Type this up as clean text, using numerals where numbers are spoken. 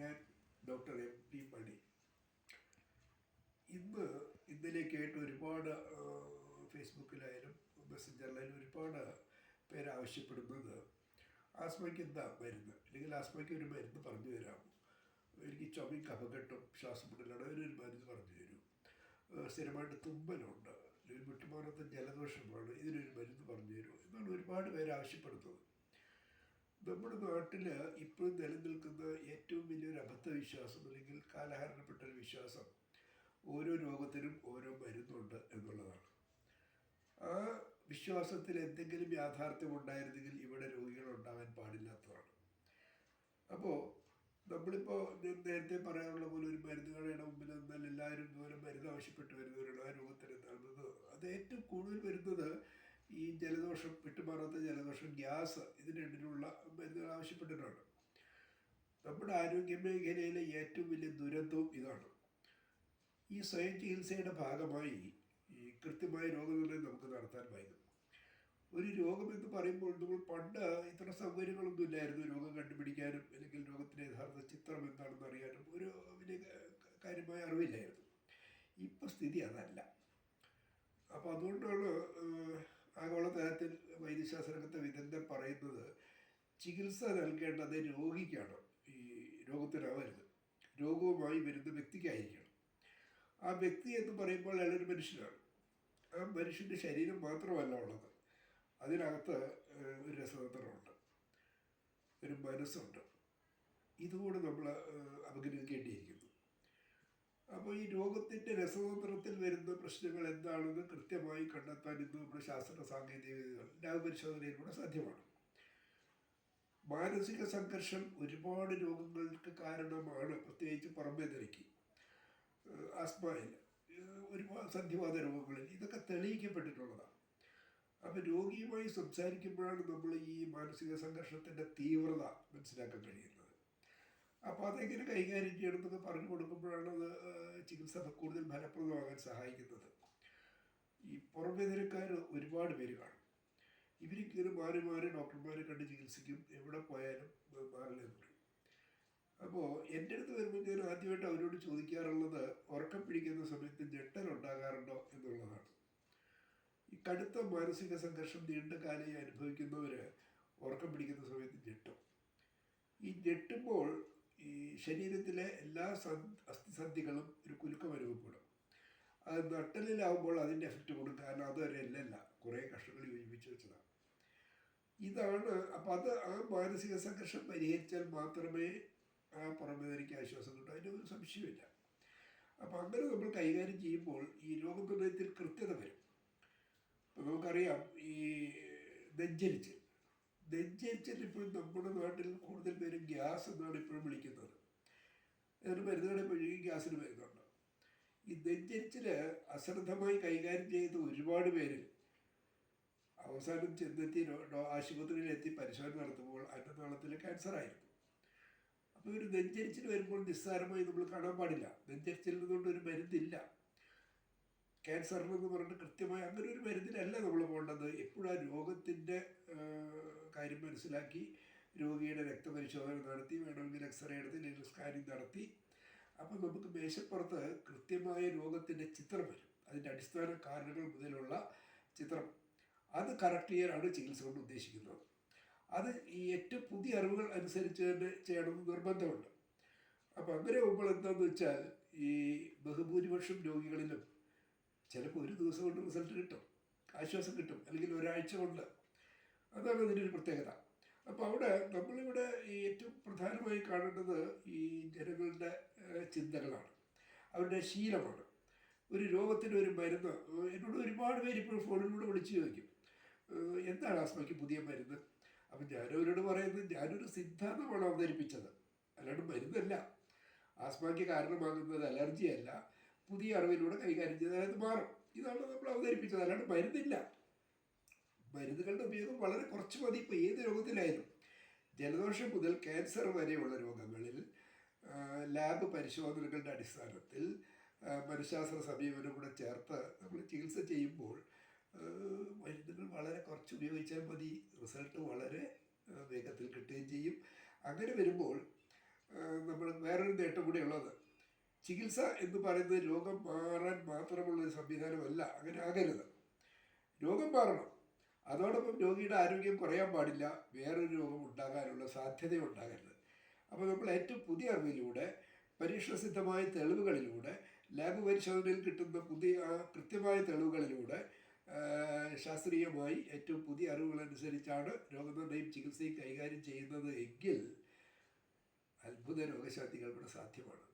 ഞാൻ doctor MP മണി. ഇന്നലെയൊക്കെയായിട്ട് ഒരുപാട് ഫേസ്ബുക്കിലായാലും മെസ്സഞ്ചറിലായാലും ഒരുപാട് പേര് ആവശ്യപ്പെടുന്നത് ആസ്മയ്ക്ക് എന്താ മരുന്ന്, അല്ലെങ്കിൽ ആസ്മയ്ക്ക് ഒരു മരുന്ന് പറഞ്ഞു തരാമോ, എനിക്ക് ചുമയും കഫക്കെട്ടും ശ്വാസം മുട്ടലാണ്, അതിനൊരു മരുന്ന് പറഞ്ഞു തരൂ, സ്ഥിരമായിട്ട് തുമ്മലുണ്ട്, അല്ലെങ്കിൽ വിട്ടുമാറാത്ത ജലദോഷമാണ്, ഇതിനൊരു മരുന്ന് പറഞ്ഞു തരുമോ എന്നാണ് ഒരുപാട് പേര് ആവശ്യപ്പെടുന്നത്. നമ്മുടെ നാട്ടിൽ ഇപ്പോൾ നിലനിൽക്കുന്ന ഏറ്റവും വലിയൊരു അബദ്ധവിശ്വാസം, അല്ലെങ്കിൽ കാലഹരണപ്പെട്ടൊരു വിശ്വാസം, ഓരോ രോഗത്തിനും ഓരോ മരുന്നുണ്ട് എന്നുള്ളതാണ്. ആ വിശ്വാസത്തിൽ എന്തെങ്കിലും യാഥാർത്ഥ്യം ഉണ്ടായിരുന്നെങ്കിൽ ഇവിടെ രോഗികൾ ഉണ്ടാകാൻ പാടില്ലാത്തതാണ്. അപ്പോൾ നമ്മളിപ്പോൾ നേരത്തെ പറയാനുള്ള പോലെ ഒരു മരുന്ന് കടയുടെ മുമ്പിൽ നിന്നാൽ എല്ലാവരും ഇതുപോലെ മരുന്ന് ആവശ്യപ്പെട്ട് വരുന്നവരാണ്. ആ രോഗത്തിന് എന്താണെന്നത് അത് ഏറ്റവും കൂടുതൽ വരുന്നത് ഈ ജലദോഷം, വിട്ടുമാറാത്ത ജലദോഷം, ഗ്യാസ്, ഇതിന് രണ്ടിനുള്ള മരുന്നുകൾ ആവശ്യപ്പെട്ടിട്ടാണ്. നമ്മുടെ ആരോഗ്യ മേഖലയിലെ ഏറ്റവും വലിയ ദുരന്തവും ഇതാണ്. ഈ സ്വയം ചികിത്സയുടെ ഭാഗമായി ഈ കൃത്യമായ രോഗനിർണയം നമുക്ക് നടത്താൻ വൈകും. ഒരു രോഗമെന്ന് പറയുമ്പോൾ നമ്മൾ പണ്ട് ഇത്ര സൗകര്യങ്ങളൊന്നും ഇല്ലായിരുന്നു രോഗം കണ്ടുപിടിക്കാനും, അല്ലെങ്കിൽ രോഗത്തിൻ്റെ യഥാർത്ഥ ചിത്രം എന്താണെന്ന് അറിയാനും ഒരു വലിയ കാര്യമായ അറിവില്ലായിരുന്നു. ഇപ്പോൾ സ്ഥിതി അതല്ല. അപ്പോൾ അതുകൊണ്ടാണ് ആഗോളതലത്തിൽ വൈദ്യശാസ്ത്രരംഗത്തെ വിദഗ്ധർ പറയുന്നത് ചികിത്സ നൽകേണ്ടത് രോഗിക്കാണ്, ഈ രോഗത്തിനാവരുത്. രോഗവുമായി വരുന്ന വ്യക്തിക്കായിരിക്കണം. ആ വ്യക്തി എന്ന് പറയുമ്പോൾ അയാളൊരു മനുഷ്യനാണ്. ആ മനുഷ്യൻ്റെ ശരീരം മാത്രമല്ല ഉള്ളത്, അതിനകത്ത് ഒരു രസതന്ത്രമുണ്ട്, ഒരു മനസ്സുണ്ട്. ഇതുകൂടെ നമ്മൾ അവഗണിക്കേണ്ടിയിരിക്കുന്നു. അപ്പോൾ ഈ രോഗത്തിൻ്റെ രസതന്ത്രത്തിൽ വരുന്ന പ്രശ്നങ്ങൾ എന്താണെന്ന് കൃത്യമായി കണ്ടെത്താൻ ഇന്ന് നമ്മുടെ ശാസ്ത്ര സാങ്കേതിക വിദ്യകൾ ലാബ് സാധ്യമാണ്. മാനസിക സംഘർഷം ഒരുപാട് രോഗങ്ങൾക്ക് കാരണമാണ്, പ്രത്യേകിച്ച് പുറംവേദനയ്ക്ക്, ആസ്മയിൽ, ഒരുപാട് സന്ധിവാത രോഗങ്ങളിൽ ഇതൊക്കെ തെളിയിക്കപ്പെട്ടിട്ടുള്ളതാണ്. അപ്പോൾ രോഗിയുമായി സംസാരിക്കുമ്പോഴാണ് നമ്മൾ ഈ മാനസിക സംഘർഷത്തിൻ്റെ തീവ്രത മനസ്സിലാക്കാൻ കഴിയുന്നത്. അപ്പോൾ അതെങ്ങനെ കൈകാര്യം ചെയ്യണമെന്നൊക്കെ പറഞ്ഞു കൊടുക്കുമ്പോഴാണ് അത് ചികിത്സ കൂടുതൽ ഫലപ്രദമാകാൻ സഹായിക്കുന്നത്. ഈ പുറംവേദനക്കാർ ഒരുപാട് പേര് കാണും. ഇവരിങ്ങനെ മാറി ഡോക്ടർമാരെ കണ്ട് ചികിത്സിക്കും, എവിടെ പോയാലും മാറില്ലെന്ന് പറയും. അപ്പോൾ എൻ്റെ അടുത്ത് വരുമ്പോൾ ഞാൻ ആദ്യമായിട്ട് അവരോട് ചോദിക്കാറുള്ളത് ഉറക്കം പിടിക്കുന്ന സമയത്ത് ഞെട്ടലുണ്ടാകാറുണ്ടോ എന്നുള്ളതാണ്. ഈ കടുത്ത മാനസിക സംഘർഷം നീണ്ടകാലം അനുഭവിക്കുന്നവർ ഉറക്കം പിടിക്കുന്ന സമയത്ത് ഞെട്ടും. ഈ ഞെട്ടുമ്പോൾ ഈ ശരീരത്തിലെ എല്ലാ അസ്ഥിസന്ധികളും ഒരു കുലുക്കം അനുഭവപ്പെടും. അത് നട്ടലിലാവുമ്പോൾ അതിൻ്റെ എഫക്റ്റ് കൊടുക്കും, കാരണം അതൊരു എല്ലല്ല, കുറേ കഷ്ണങ്ങൾ യോജിപ്പിച്ച് വെച്ചതാണ്. ഇതാണ്. അപ്പോൾ അത് ആ മാനസിക സംഘർഷം പരിഹരിച്ചാൽ മാത്രമേ ആ പുറംവേദനയ്ക്ക് ആശ്വാസം കിട്ടും, അതിൻ്റെ ഒരു സംശയമില്ല. അപ്പോൾ അങ്ങനെ നമ്മൾ കൈകാര്യം ചെയ്യുമ്പോൾ ഈ രോഗനിർണയത്തിൽ കൃത്യത വരും. ഇപ്പോൾ നമുക്കറിയാം ഈ നെഞ്ചരിച്ചൽ ഇപ്പോഴും നമ്മുടെ നാട്ടിൽ കൂടുതൽ പേര് ഗ്യാസ് എന്നാണ് ഇപ്പോഴും വിളിക്കുന്നത്. അതിന് മരുന്നുകളെ പോയി ഗ്യാസിന് മരുന്നുണ്ട്. ഈ നെഞ്ചരിച്ചിൽ അശ്രദ്ധമായി കൈകാര്യം ചെയ്ത് ഒരുപാട് പേര് അവസാനം ചെന്നെത്തി ആശുപത്രിയിലെത്തി പരിശോധന നടത്തുമ്പോൾ അന്നനാളത്തിൽ ക്യാൻസറായിരുന്നു. അപ്പോൾ ഒരു നെഞ്ചരിച്ചിൽ വരുമ്പോൾ നിസ്സാരമായി നമ്മൾ കാണാൻ പാടില്ല. നെഞ്ചരിച്ചിൽ നിന്നുകൊണ്ട് ഒരു മരുന്നില്ല. ക്യാൻസറിനെന്ന് പറഞ്ഞിട്ട് കൃത്യമായി അങ്ങനെ ഒരു മരുന്നിലല്ല നമ്മൾ പോകേണ്ടത്. എപ്പോഴും ആ രോഗത്തിൻ്റെ കാര്യം മനസ്സിലാക്കി രോഗിയുടെ രക്തപരിശോധന നടത്തി, വേണമെങ്കിൽ എക്സ്റേ എടുത്ത്, അല്ലെങ്കിൽ സ്കാനിങ് നടത്തി, അപ്പോൾ നമുക്ക് മേശപ്പുറത്ത് കൃത്യമായ രോഗത്തിൻ്റെ ചിത്രം വരും. അതിൻ്റെ അടിസ്ഥാന കാരണങ്ങൾ മുതലുള്ള ചിത്രം, അത് കറക്റ്റ് ചെയ്യാനാണ് ചികിത്സ കൊണ്ട് ഉദ്ദേശിക്കുന്നത്. അത് ഈ ഏറ്റവും പുതിയ അറിവുകൾ അനുസരിച്ച് തന്നെ ചെയ്യണമെന്ന് നിർബന്ധമുണ്ട്. അപ്പോൾ അങ്ങനെ പോകുമ്പോൾ എന്താണെന്ന് വെച്ചാൽ ഈ ബഹുഭൂരിപക്ഷം രോഗികളിലും ചിലപ്പോൾ ഒരു ദിവസം കൊണ്ട് റിസൾട്ട് കിട്ടും, ആശ്വാസം കിട്ടും, അല്ലെങ്കിൽ ഒരാഴ്ച കൊണ്ട്. അതാണ് അതിൻ്റെ ഒരു പ്രത്യേകത. അപ്പോൾ അവിടെ നമ്മളിവിടെ ഏറ്റവും പ്രധാനമായി കാണേണ്ടത് ഈ ജനങ്ങളുടെ ചിന്തകളാണ്, അവരുടെ ശീലമാണ്. ഒരു രോഗത്തിന് ഒരു മരുന്ന്, എന്നോട് ഒരുപാട് പേര് ഇപ്പോൾ ഫോണിലൂടെ വിളിച്ച് ചോദിക്കും എന്താണ് ആസ്മയ്ക്ക് പുതിയ മരുന്ന്. അപ്പം ഞാനവരോട് പറയുന്നത് ഞാനൊരു സിദ്ധാന്തമാണ് അവതരിപ്പിച്ചത്, അല്ലാണ്ട് മരുന്നല്ല. ആസ്മയ്ക്ക് കാരണമാകുന്നത് അലർജിയല്ല, പുതിയ അറിവിലൂടെ കൈകാര്യം ചെയ്താൽ അത് മാറും. ഇതാണ് നമ്മൾ അവതരിപ്പിച്ചത്, അല്ലാണ്ട് മരുന്നില്ല. മരുന്നുകളുടെ ഉപയോഗം വളരെ കുറച്ച് മതി. ഇപ്പോൾ ഏത് രോഗത്തിലായാലും, ജലദോഷം മുതൽ ക്യാൻസർ വരെയുള്ള രോഗങ്ങളിൽ ലാബ് പരിശോധനകളുടെ അടിസ്ഥാനത്തിൽ മനഃശാസ്ത്ര സമീപനം കൂടെ ചേർത്ത് നമ്മൾ ചികിത്സ ചെയ്യുമ്പോൾ മരുന്നുകൾ വളരെ കുറച്ച് ഉപയോഗിച്ചാൽ മതി, റിസൾട്ട് വളരെ വേഗത്തിൽ കിട്ടുകയും ചെയ്യും. അങ്ങനെ വരുമ്പോൾ നമ്മൾ വേറൊരു നേട്ടം കൂടി ഉള്ളത്, ചികിത്സ എന്ന് പറയുന്നത് രോഗം മാറാൻ മാത്രമുള്ളൊരു സംവിധാനമല്ല. അങ്ങനെ ആകരുത്. രോഗം മാറണം, അതോടൊപ്പം രോഗിയുടെ ആരോഗ്യം കുറയാൻ പാടില്ല, വേറൊരു രോഗം ഉണ്ടാകാനുള്ള സാധ്യത ഉണ്ടാകരുത്. അപ്പോൾ നമ്മൾ ഏറ്റവും പുതിയ അറിവിലൂടെ, പരീക്ഷണസിദ്ധമായ തെളിവുകളിലൂടെ, ലാബ് പരിശോധനയിൽ കിട്ടുന്ന പുതിയ കൃത്യമായ തെളിവുകളിലൂടെ, ശാസ്ത്രീയമായി ഏറ്റവും പുതിയ അറിവുകളനുസരിച്ചാണ് രോഗനിർണയം ചികിത്സയും കൈകാര്യം ചെയ്യുന്നത് എങ്കിൽ അത്ഭുത രോഗശാന്തികൾ ഇവിടെ സാധ്യമാണ്.